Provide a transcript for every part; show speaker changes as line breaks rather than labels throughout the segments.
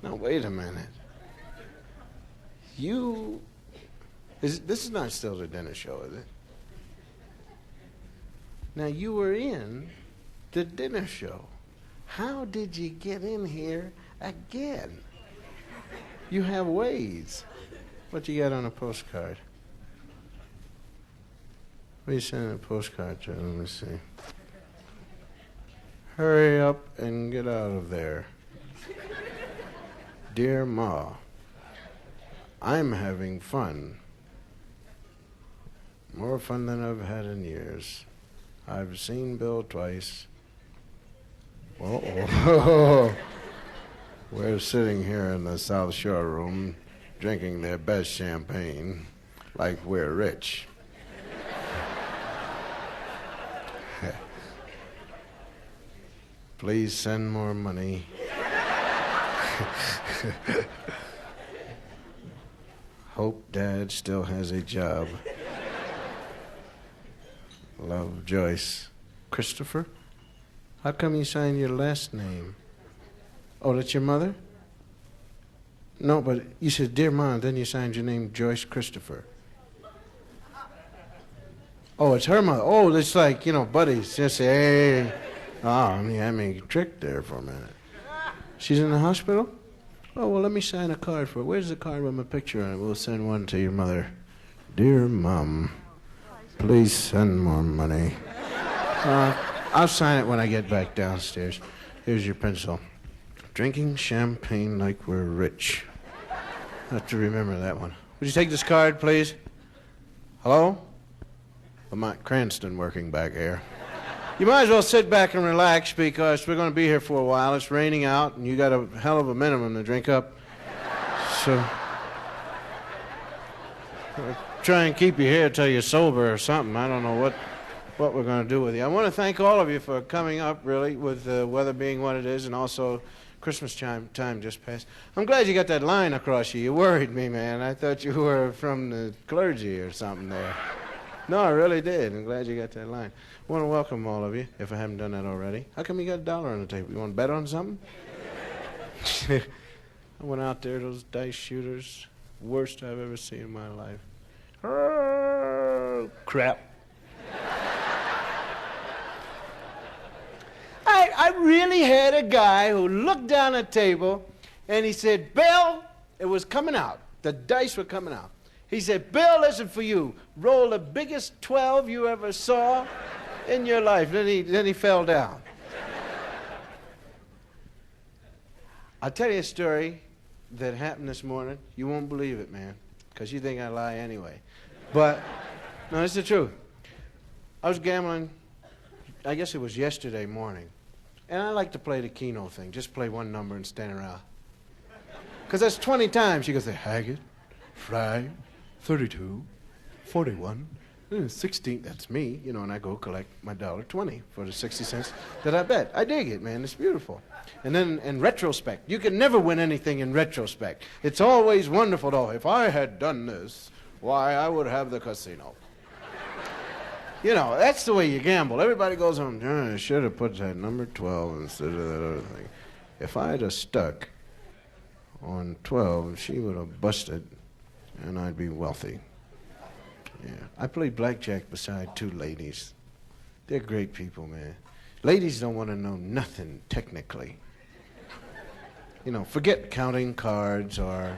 Now, wait a minute. This is not still the dinner show, is it? Now, you were in the dinner show. How did you get in here again? You have ways. What you got on a postcard? What are you sending a postcard to? Let me see. Hurry up and get out of there. Dear Ma, I'm having fun. More fun than I've had in years. I've seen Bill twice. Uh-oh. We're sitting here in the South Shore room drinking their best champagne like we're rich. Please send more money. Hope Dad still has a job. Love, Joyce. Christopher? How come you signed your last name? Oh, that's your mother? No, but you said, Dear Mom, then you signed your name Joyce Christopher. Oh, it's her mother. Oh, it's like, buddies. Just say, hey. Oh, I mean, tricked there for a minute. She's in the hospital? Oh, well, let me sign a card for her. Where's the card with my picture on it? We'll send one to your mother. Dear Mom, please send more money. I'll sign it when I get back downstairs. Here's your pencil. Drinking champagne like we're rich. I have to remember that one. Would you take this card, please? Hello? Lamont Cranston working back here. You might as well sit back and relax because we're going to be here for a while. It's raining out, and you got a hell of a minimum to drink up. So, try and keep you here till you're sober or something. I don't know what we're going to do with you. I want to thank all of you for coming up, really, with the weather being what it is, and also Christmas time just passed. I'm glad you got that line across you. You worried me, man. I thought you were from the clergy or something there. No, I really did. I'm glad you got that line. I want to welcome all of you, if I haven't done that already. How come you got $1 on the table? You want to bet on something? I went out there, those dice shooters, worst I've ever seen in my life. Oh, crap. I really had a guy who looked down at the table, and he said, Bill, it was coming out. The dice were coming out. He said, Bill, listen for you. Roll the biggest 12 you ever saw in your life. Then he fell down. I'll tell you a story that happened this morning. You won't believe it, man, because you think I lie anyway. But, no, it's the truth. I was gambling, I guess it was yesterday morning. And I like to play the Keno thing. Just play one number and stand around. Because that's 20 times. You go say, Haggard, Fry, 32, 41, 16. That's me, and I go collect my $1.20 for the 60 cents that I bet. I dig it, man. It's beautiful. And then in retrospect, you can never win anything in retrospect. It's always wonderful, though. If I had done this, why, I would have the casino. That's the way you gamble. Everybody goes on, I should have put that number 12 instead of that other thing. If I'd have stuck on 12, she would have busted, and I'd be wealthy. Yeah. I played blackjack beside two ladies. They're great people, man. Ladies don't want to know nothing technically. Forget counting cards or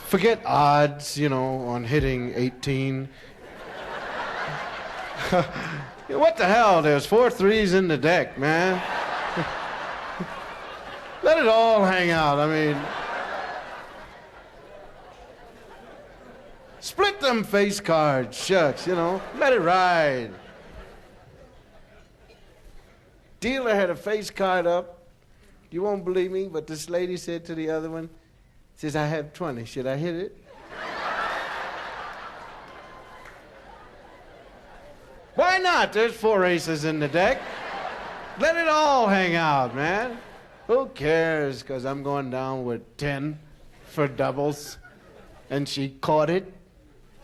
forget odds, on hitting 18. What the hell? There's 4 threes in the deck, man. Let it all hang out. I mean, split them face cards, shucks, let it ride. Dealer had a face card up. You won't believe me, but this lady said to the other one, says, I have 20. Should I hit it? Why not? There's 4 aces in the deck. Let it all hang out, man. Who cares? Because I'm going down with 10 for doubles. And she caught it.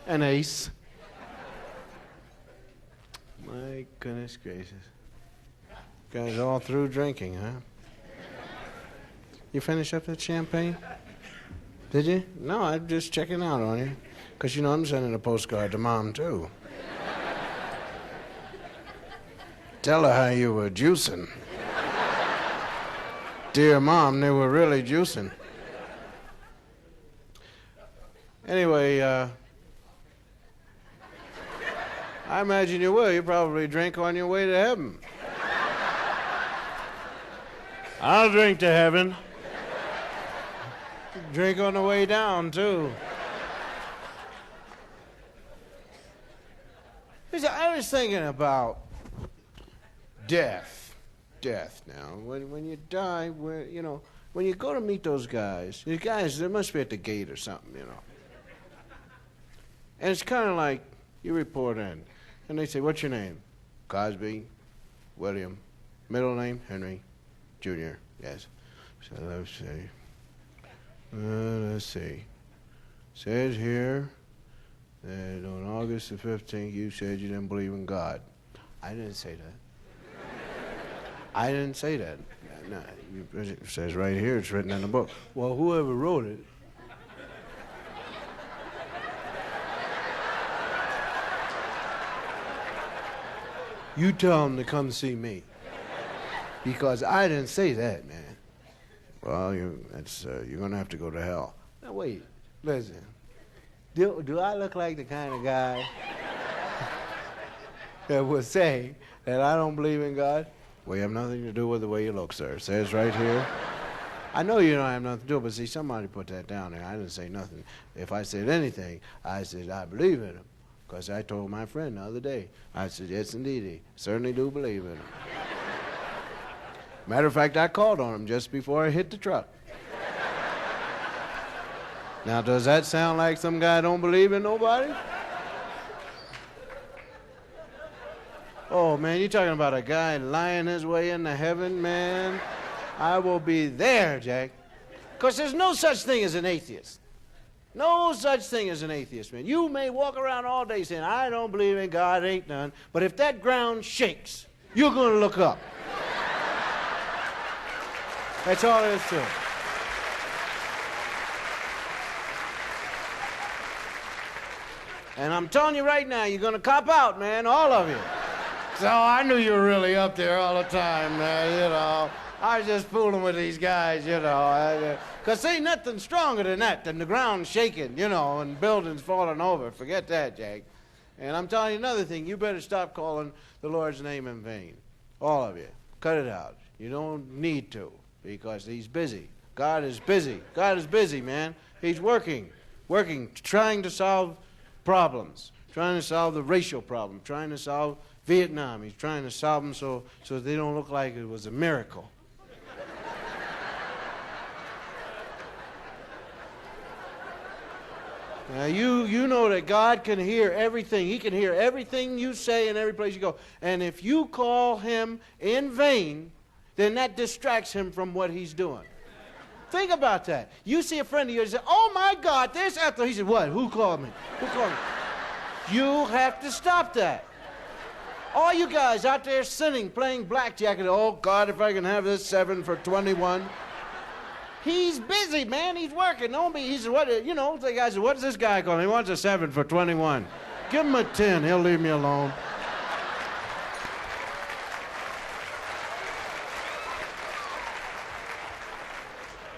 An ace. My goodness gracious. Guys all through drinking, huh? You finish up that champagne? Did you? No, I'm just checking out on you. Because, you know, I'm sending a postcard to Mom, too. Tell her how you were juicing. Dear Mom, they were really juicing. Anyway, I imagine you will. You probably drink on your way to heaven. I'll drink to heaven. Drink on the way down, too. I was thinking about death. Death now. When you die, you know, when you go to meet those guys, they must be at the gate or something, you know. And it's kind of like you report in, and they say, what's your name? Cosby, William. Middle name, Henry, Jr., yes. So let's see. Says here that on August the 15th, you said you didn't believe in God. I didn't say that. I didn't say that. No, it says right here, it's written in the book. Well, whoever wrote it. You tell them to come see me. Because I didn't say that, man. Well, you're going to have to go to hell. Now, wait, listen. Do I look like the kind of guy that would say that I don't believe in God? Well, you have nothing to do with the way you look, sir. It says right here. I know you don't have nothing to do, but see, somebody put that down there. I didn't say nothing. If I said anything, I said I believe in him. Because I told my friend the other day, I said, yes, indeed, I certainly do believe in him. Matter of fact, I called on him just before I hit the truck. Now, does that sound like some guy don't believe in nobody? Oh, man, you're talking about a guy lying his way into heaven, man? I will be there, Jack. Because there's no such thing as an atheist. No such thing as an atheist, man. You may walk around all day saying, I don't believe in God, ain't none. But if that ground shakes, you're going to look up. That's all there is to it. And I'm telling you right now, you're going to cop out, man, all of you. So I knew you were really up there all the time, man, you know. I was just fooling with these guys, you know. Because ain't nothing stronger than that, than the ground shaking, you know, and buildings falling over. Forget that, Jack. And I'm telling you another thing. You better stop calling the Lord's name in vain. All of you. Cut it out. You don't need to, because he's busy. God is busy. God is busy, man. He's working, trying to solve problems, trying to solve the racial problem, trying to solve Vietnam. He's trying to solve them so they don't look like it was a miracle. Now, you know that God can hear everything. He can hear everything you say in every place you go. And if you call him in vain, then that distracts him from what he's doing. Think about that. You see a friend of yours and say, oh, my God, there's Ethel. He said, what? Who called me? Who called me? You have to stop that. All you guys out there sinning, playing blackjack, and oh, God, if I can have this 7 for 21. He's busy, man. He's working. Don't be. He said, what? You know, the guy said, what's this guy calling? He wants a 7 for 21. Give him a 10. He'll leave me alone.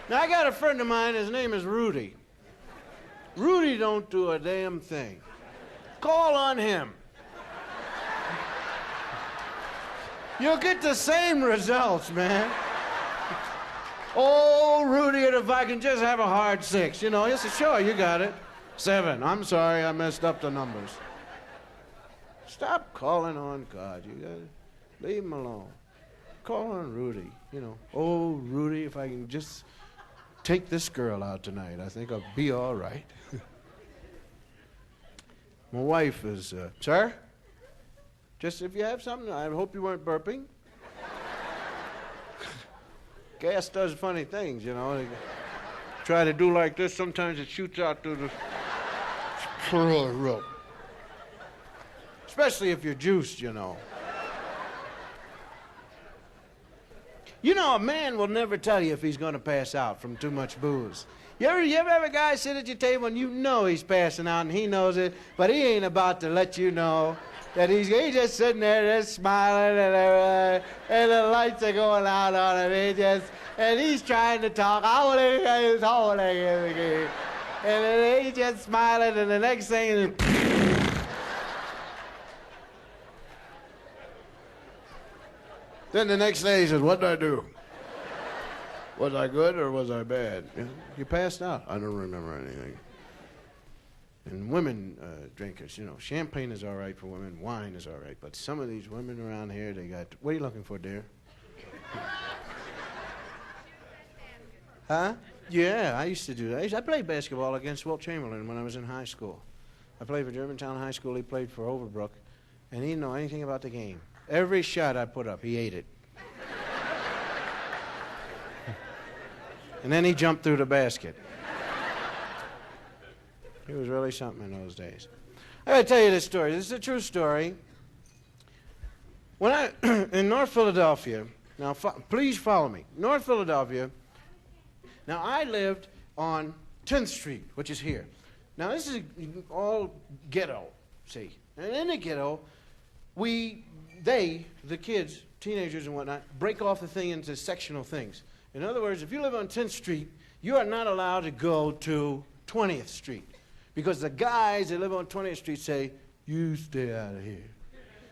Now, I got a friend of mine. His name is Rudy. Rudy don't do a damn thing. Call on him. You'll get the same results, man. Oh, Rudy, if I can just have a hard 6. You know, he said, sure, you got it. 7. I'm sorry, I messed up the numbers. Stop calling on God. You got it. Leave him alone. Call on Rudy. You know, oh, Rudy, if I can just take this girl out tonight, I think I'll be all right. My wife is, sir? Just if you have something, I hope you weren't burping. Gas does funny things, you know. They try to do like this, sometimes it shoots out through the rope. Especially if you're juiced, you know. You know, a man will never tell you if he's going to pass out from too much booze. You ever have a guy sit at your table and you know he's passing out and he knows it, but he ain't about to let you know that he's just sitting there just smiling and the lights are going out on him. And he's trying to talk. And he's just smiling, and the next thing is... Then the next day he says, what did I do? Was I good or was I bad? You passed out. I don't remember anything. And women drinkers, you know, champagne is all right for women, wine is all right, but some of these women around here, they got... What are you looking for, dear? Huh? Yeah, I used to do that. I played basketball against Wilt Chamberlain when I was in high school. I played for Germantown High School. He played for Overbrook, and he didn't know anything about the game. Every shot I put up, he ate it. And then he jumped through the basket. He was really something in those days. I gotta tell you this story. This is a true story. When in North Philadelphia, now please follow me. North Philadelphia. Now I lived on 10th Street, which is here. Now this is all ghetto, see. And in the ghetto, the kids, teenagers and whatnot, break off the thing into sectional things. In other words, if you live on 10th Street, you are not allowed to go to 20th Street. Because the guys that live on 20th Street say, you stay out of here.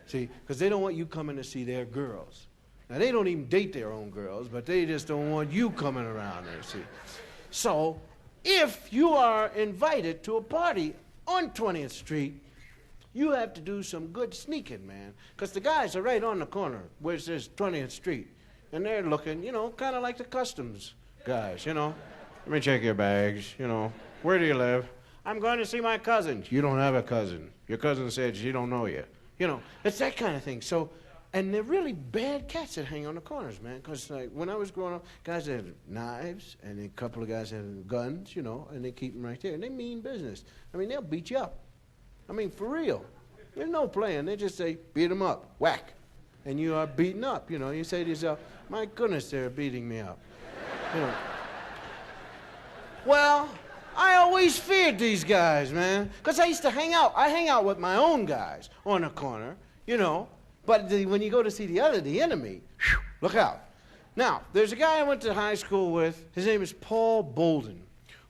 See, because they don't want you coming to see their girls. Now, they don't even date their own girls, but they just don't want you coming around there, see. So, if you are invited to a party on 20th Street, you have to do some good sneaking, man. Because the guys are right on the corner where it says 20th Street. And they're looking, you know, kind of like the customs guys, you know. Let me check your bags, you know. Where do you live? I'm going to see my cousin. You don't have a cousin. Your cousin said she don't know you. You know, it's that kind of thing. So, and they're really bad cats that hang on the corners, man. Because like, when I was growing up, guys had knives, and a couple of guys had guns, you know, and they keep them right there. And they mean business. I mean, they'll beat you up. I mean, for real. There's no playing. They just say, beat them up, whack. And you are beaten up, you know. You say to yourself, my goodness, they're beating me up. You know. Well, I always feared these guys, man, because I used to hang out. I hang out with my own guys on the corner, you know, but when you go to see the enemy, whew, look out. Now, there's a guy I went to high school with. His name is Paul Bolden.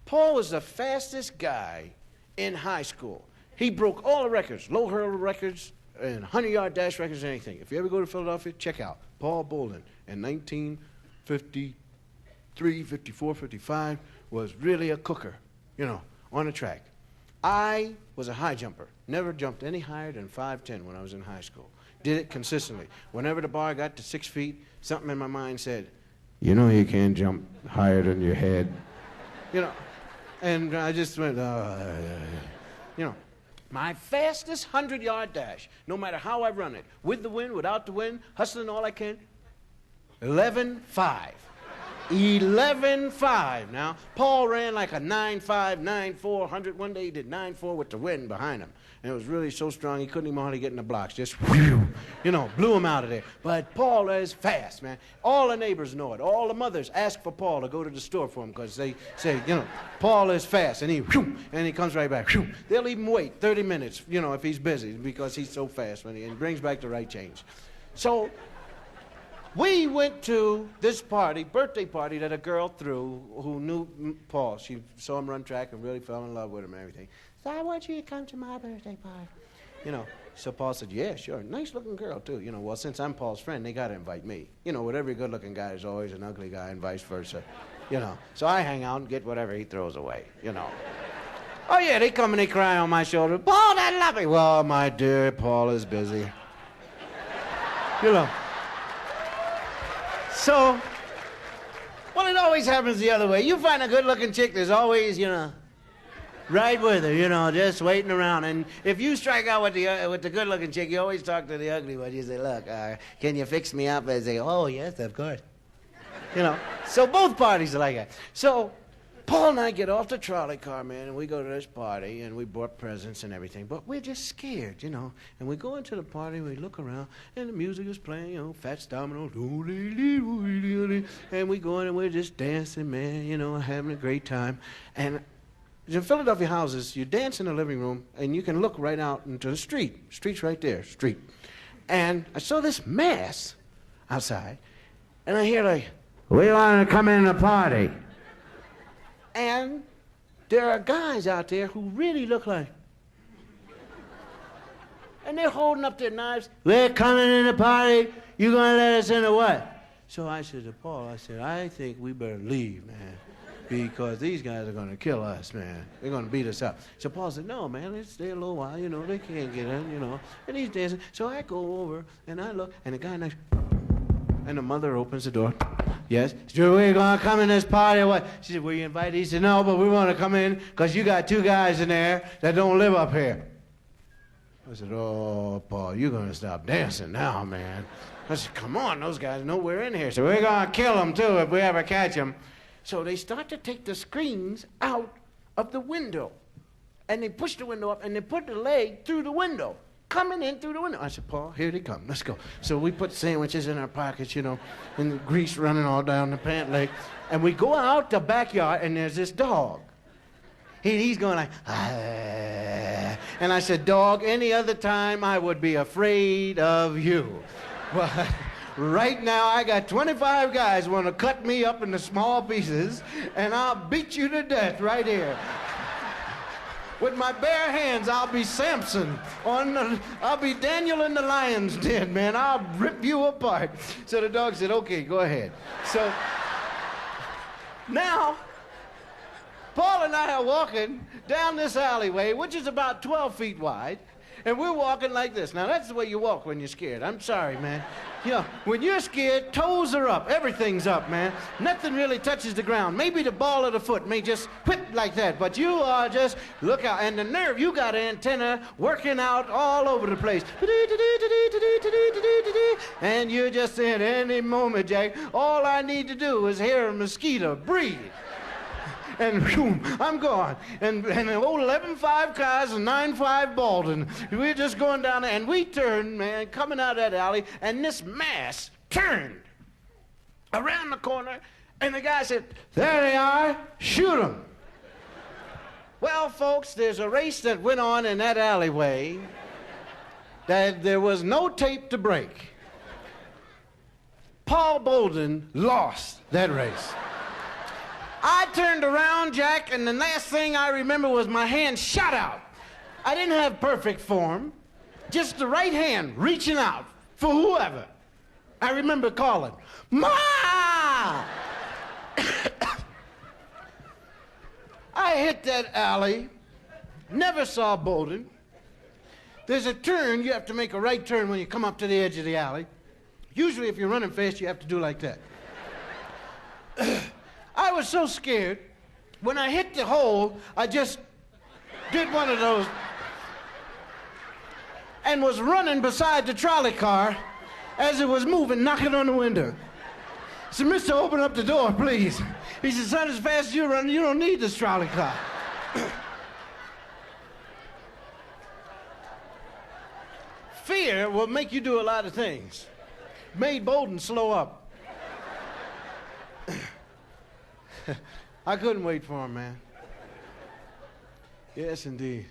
Paul was the fastest guy in high school. He broke all the records, low hurdle records, and 100-yard dash records, and anything. If you ever go to Philadelphia, check out Paul Bolden. In 1953, 54, 55, was really a cooker, you know, on the track. I was a high jumper. Never jumped any higher than 5'10" when I was in high school. Did it consistently. Whenever the bar got to 6 feet, something in my mind said, you know you can't jump higher than your head. You know, and I just went, you know. My fastest 100-yard dash, no matter how I run it, with the wind, without the wind, hustling all I can, 11.5. 11.5 now. Paul ran like a 9.5, 9.4, 100. One day he did 9.4 with the wind behind him. And it was really so strong he couldn't even hardly get in the blocks. Just, whew, you know, blew him out of there. But Paul is fast, man. All the neighbors know it. All the mothers ask for Paul to go to the store for him because they say, you know, Paul is fast. And he, whew, and he comes right back. Whew. They'll even wait 30 minutes, you know, if he's busy because he's so fast and he brings back the right change. So we went to this party, birthday party that a girl threw who knew Paul. She saw him run track and really fell in love with him and everything. So I want you to come to my birthday party. You know, so Paul said, yeah, sure. Nice looking girl too. You know, well, since I'm Paul's friend, they got to invite me. You know, with every good looking guy, there's always an ugly guy and vice versa. You know, so I hang out and get whatever he throws away, you know. Oh yeah, they come and they cry on my shoulder. Paul, I love you. Well, my dear, Paul is busy. You know. So, well, it always happens the other way. You find a good-looking chick, there's always, you know, right with her, you know, just waiting around. And if you strike out with the good-looking chick, you always talk to the ugly one. You say, look, can you fix me up? And they say, oh, yes, of course. You know, so both parties are like that. So Paul and I get off the trolley car, man, and we go to this party, and we brought presents and everything, but we're just scared, you know. And we go into the party, we look around, and the music is playing, you know, Fats Domino, and we go in and we're just dancing, man, you know, having a great time. And in Philadelphia houses, you dance in the living room, and you can look right out into the street. Street's right there, street. And I saw this mass outside, and I hear like, "We want to come in the party." And there are guys out there who really look like, and they're holding up their knives. "We're coming in the party. You gonna let us in or what?" So I said to Paul, I said, "I think we better leave, man, because these guys are gonna kill us, man. They're gonna beat us up." So Paul said, "No, man, let's stay a little while, you know, they can't get in, you know." And he's dancing. So I go over and I look, and the guy next, and the mother opens the door. "Yes, so we're gonna come in this party or what?" She said, "Were you invited?" He said, "No, but we want to come in because you got two guys in there that don't live up here." I said, "Oh, Paul, you're gonna stop dancing now, man." I said, "Come on, those guys know we're in here, so we're gonna kill them too if we ever catch them." So they start to take the screens out of the window, and they push the window up, and they put the leg through the window, coming in through the window. I said, "Paul, here they come. Let's go." So we put sandwiches in our pockets, you know, and the grease running all down the pant leg. And we go out the backyard, and there's this dog. He's going like, "Ah." And I said, "Dog, any other time I would be afraid of you. But right now I got 25 guys want to cut me up into small pieces, and I'll beat you to death right here. With my bare hands, I'll be Samson. I'll be Daniel in the lion's den, man. I'll rip you apart." So the dog said, "Okay, go ahead." So now, Paul and I are walking down this alleyway, which is about 12 feet wide, and we're walking like this. Now, that's the way you walk when you're scared. I'm sorry, man. You know, when you're scared, toes are up. Everything's up, man. Nothing really touches the ground. Maybe the ball of the foot may just whip like that, but you are just, look out. And the nerve, you got an antenna working out all over the place. And you're just saying, any moment, Jack, all I need to do is hear a mosquito breathe. And whew, I'm gone. And the old 11.5 cars and 9.5 Baldwin. We're just going down there, and we turned, man, coming out of that alley, and this mass turned around the corner, and the guy said, "There they are, shoot them." Well, folks, there's a race that went on in that alleyway that there was no tape to break. Paul Bolden lost that race. I turned around, Jack, and the last thing I remember was my hand shot out. I didn't have perfect form, just the right hand reaching out for whoever. I remember calling, "Ma!" I hit that alley, never saw Bolden. There's a turn, you have to make a right turn when you come up to the edge of the alley. Usually if you're running fast, you have to do like that. I was so scared, when I hit the hole, I just did one of those and was running beside the trolley car as it was moving, knocking on the window. I said, "Mister, open up the door, please." He said, "Son, as fast as you're running, you don't need this trolley car." Fear will make you do a lot of things. Made Bolden slow up. I couldn't wait for him, man. Yes, indeed.